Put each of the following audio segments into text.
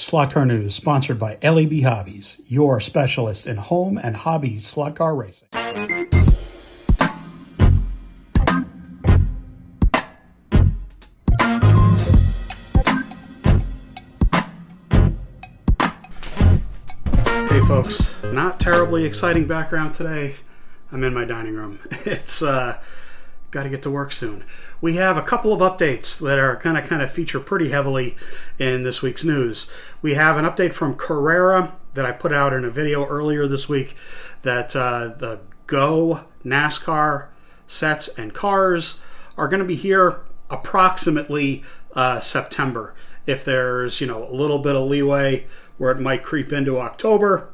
Slot Car News, sponsored by LEB Hobbies, your specialist in home and hobby slot car racing. Hey folks, not terribly exciting background today. I'm in my dining room. It's got to get to work soon. We have a couple of updates that are going to kind of feature pretty heavily in this week's news. We have an update from Carrera that I put out in a video earlier this week that the Go NASCAR sets and cars are going to be here approximately September. If there's, a little bit of leeway where it might creep into October,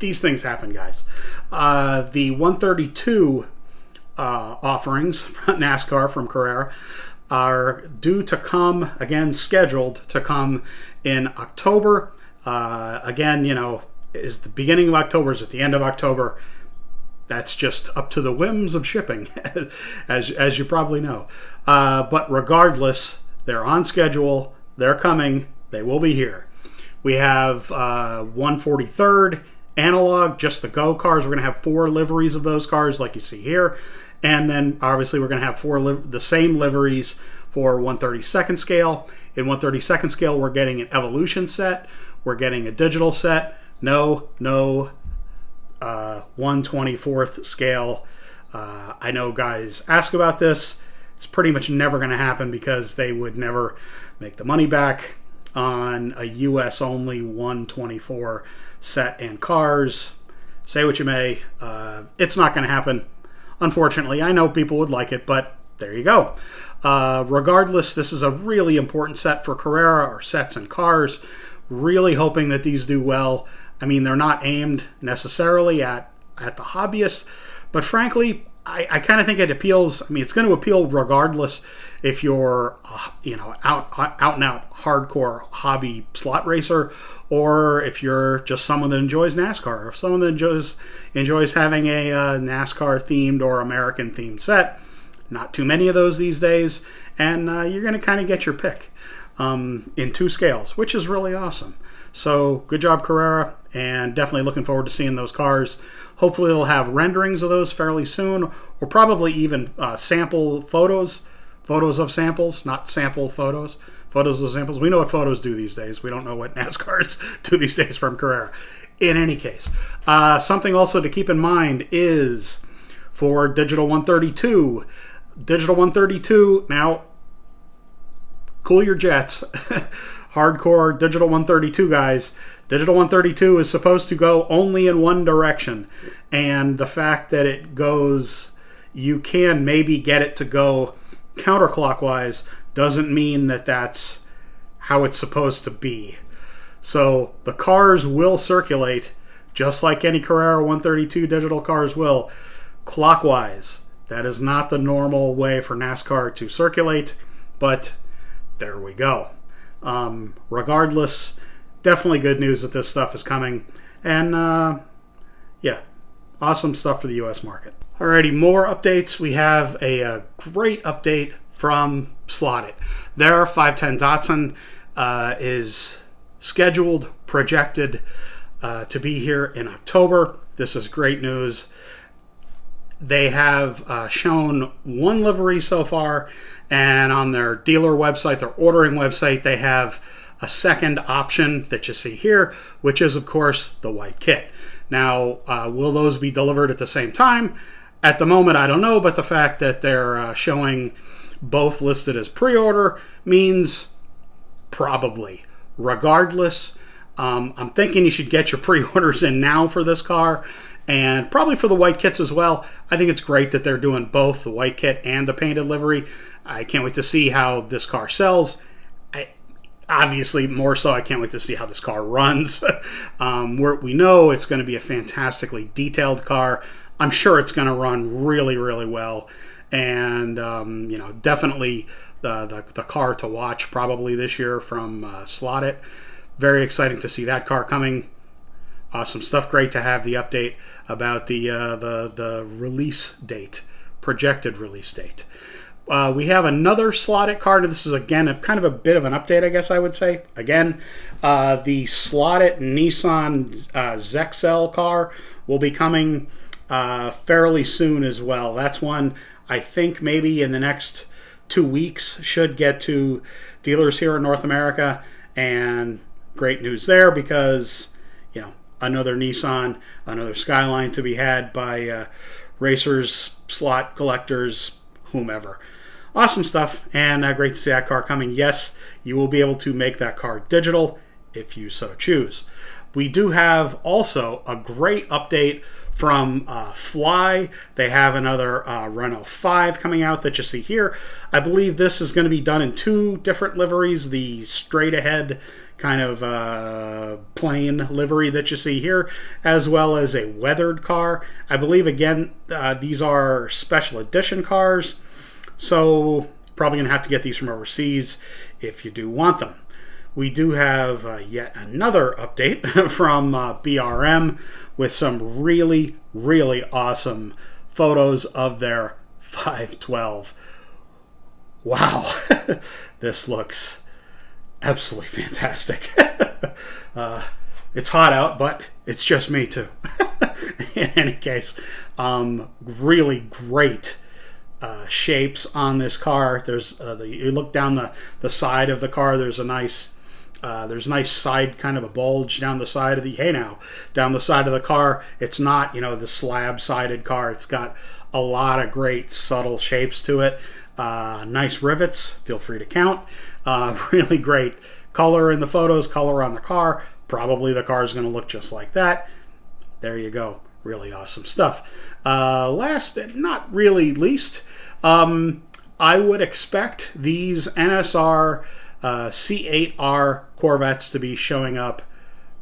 these things happen, guys. The 132 offerings from NASCAR from Carrera are due to come, again, scheduled to come in October. Again, is the beginning of October, is at the end of October. That's just up to the whims of shipping, as you probably know. But regardless, they're on schedule. They're coming. They will be here. We have 143rd analog, just the Go cars. We're going to have 4 liveries of those cars like you see here. And then obviously we're going to have the same liveries for 132nd scale. In 132nd scale, we're getting an Evolution set. We're getting a digital set. No 124th scale. I know guys ask about this. It's pretty much never going to happen because they would never make the money back on a US only 124 set and cars. Say what you may, it's not going to happen. Unfortunately, I know people would like it, but there you go. Regardless, this is a really important set for Carrera, or sets and cars. Really hoping that these do well. I mean, they're not aimed necessarily at the hobbyists, but frankly, I kind of think it appeals. I mean, it's going to appeal regardless if you're, out and out hardcore hobby slot racer, or if you're just someone that enjoys NASCAR, or someone that enjoys having a NASCAR themed or American themed set. Not too many of those these days, and you're going to kind of get your pick in 2 scales, which is really awesome. So good job, Carrera, and definitely looking forward to seeing those cars. Hopefully they'll have renderings of those fairly soon, or probably even sample photos of samples, not sample photos of samples. We know what photos do these days. We don't know what NASCARs do these days from Carrera. In any case, something also to keep in mind is for Digital 132. Digital 132, now, cool your jets. Hardcore Digital 132 guys. Digital 132 is supposed to go only in one direction. And the fact that it goes, you can maybe get it to go counterclockwise doesn't mean that that's how it's supposed to be. So the cars will circulate, just like any Carrera 132 digital cars will, clockwise. That is not the normal way for NASCAR to circulate, but there we go. Regardless, definitely good news that this stuff is coming. And yeah, awesome stuff for the US market. Alrighty, more updates. We have a great update from Slot It. Their 510 Datsun is scheduled, projected to be here in October. This is great news. They have shown 1 livery so far, and on their dealer website, their ordering website, they have a second option that you see here, which is, of course, the white kit. Now, will those be delivered at the same time? At the moment, I don't know, but the fact that they're showing both listed as pre-order means probably. Regardless, I'm thinking you should get your pre-orders in now for this car, and probably for the white kits as well. I think it's great that they're doing both the white kit and the painted livery. I can't wait to see how this car sells. Obviously, more so, I can't wait to see how this car runs. We know it's going to be a fantastically detailed car. I'm sure it's going to run really, really well. And, definitely the car to watch probably this year from Slot It. Very exciting to see that car coming. Awesome stuff. Great to have the update about the release date, projected release date. we have another slotted car. This is, again, kind of a bit of an update, I guess I would say. Again, the slotted Nissan Zexel car will be coming fairly soon as well. That's one I think maybe in the next 2 weeks should get to dealers here in North America. And great news there because, you know, another Nissan, another Skyline to be had by racers, slot collectors, whomever. Awesome stuff, and great to see that car coming. Yes, you will be able to make that car digital if you so choose. We do have also a great update from Fly. They have another Renault 5 coming out that you see here. I believe this is going to be done in 2 different liveries. The straight ahead kind of plain livery that you see here, as well as a weathered car. I believe, again, these are special edition cars, so probably going to have to get these from overseas if you do want them. We do have yet another update from BRM with some really, really awesome photos of their 512. Wow, this looks absolutely fantastic. It's hot out, but it's just me too. In any case, really great shapes on this car. There's you look down the side of the car. There's a nice side, kind of a bulge down the side of down the side of the car. It's not, the slab-sided car. It's got a lot of great subtle shapes to it. Nice rivets. Feel free to count. Really great color in the photos, color on the car. Probably the car is going to look just like that. There you go. Really awesome stuff. Last and not really least, I would expect these NSR C8R Corvettes to be showing up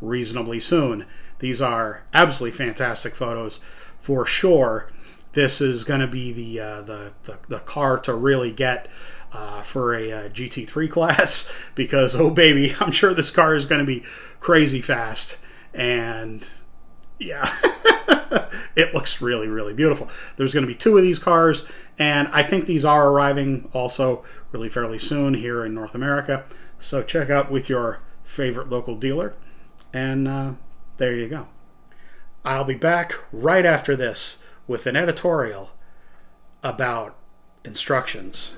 reasonably soon. These are absolutely fantastic photos for sure. This is going to be the car to really get for a GT3 class because, oh baby, I'm sure this car is going to be crazy fast. And yeah, it looks really, really beautiful. There's going to be 2 of these cars, and I think these are arriving also really fairly soon here in North America. So check out with your favorite local dealer, and there you go. I'll be back right after this with an editorial about instructions.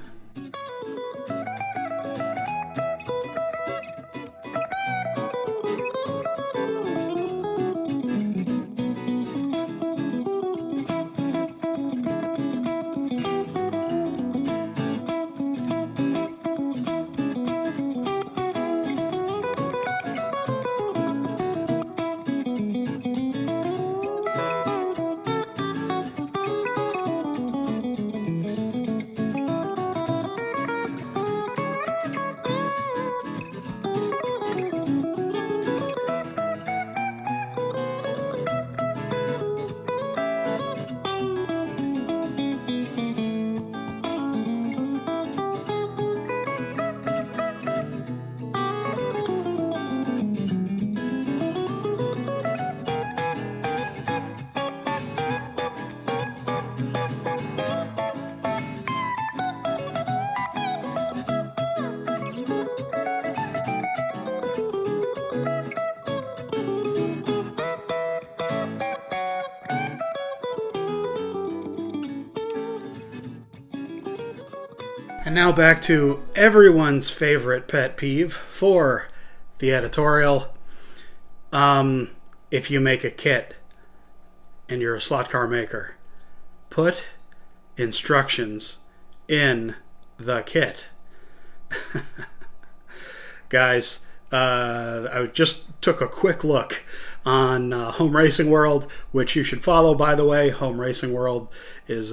And now back to everyone's favorite pet peeve for the editorial. If you make a kit and you're a slot car maker, put instructions in the kit. Guys, I just took a quick look on Home Racing World, which you should follow, by the way. Home Racing World is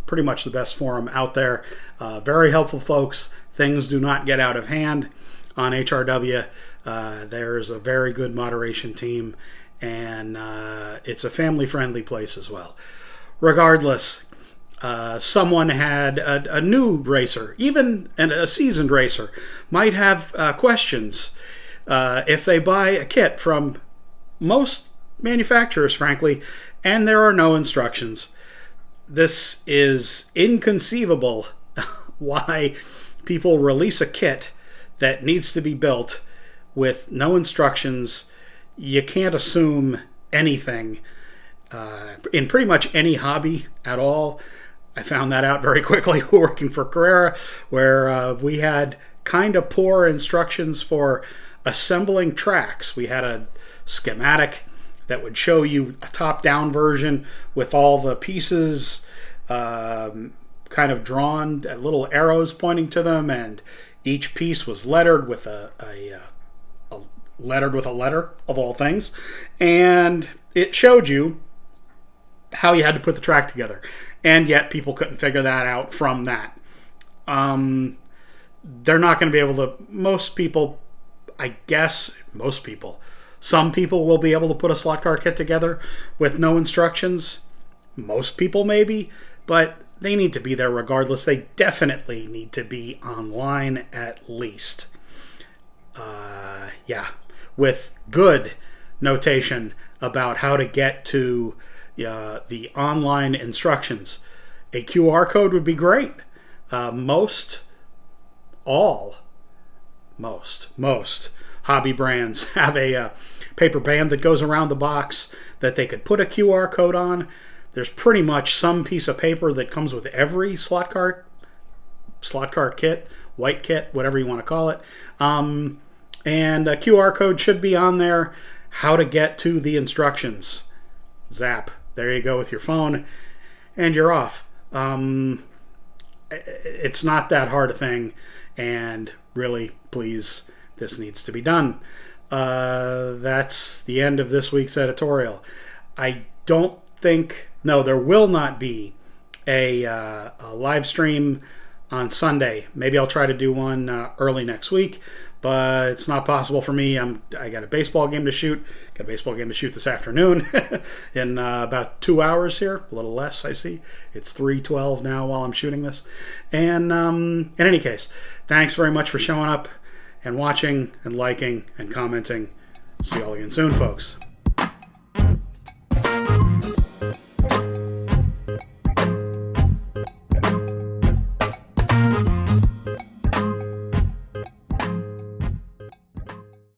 pretty much the best forum out there. Very helpful folks. Things do not get out of hand on HRW. There's a very good moderation team, and it's a family-friendly place as well. Regardless, someone had a new racer, even a seasoned racer, might have questions if they buy a kit from most manufacturers, frankly, and there are no instructions. This is inconceivable why people release a kit that needs to be built with no instructions. You can't assume anything in pretty much any hobby at all. I found that out very quickly working for Carrera, where we had kind of poor instructions for assembling tracks. We had a schematic that would show you a top-down version with all the pieces kind of drawn, little arrows pointing to them, and each piece was lettered with a letter of all things, and it showed you how you had to put the track together, and yet people couldn't figure that out from that. They're not going to be able to. Most people, I guess, some people will be able to put a slot car kit together with no instructions. Most people maybe, but they need to be there regardless. They definitely need to be online at least. With good notation about how to get to the online instructions. A QR code would be great. Most hobby brands have a paper band that goes around the box that they could put a QR code on. There's pretty much some piece of paper that comes with every slot car kit, white kit, whatever you want to call it. And a QR code should be on there. How to get to the instructions. Zap. There you go with your phone, and you're off. It's not that hard a thing, and really, please, this needs to be done. That's the end of this week's editorial. I don't think... No, there will not be a live stream on Sunday. Maybe I'll try to do one early next week, but it's not possible for me. I got a baseball game to shoot. Got a baseball game to shoot this afternoon in about 2 hours here. A little less, I see. It's 3:12 now while I'm shooting this. And in any case, thanks very much for showing up and watching and liking and commenting. See you all again soon, folks.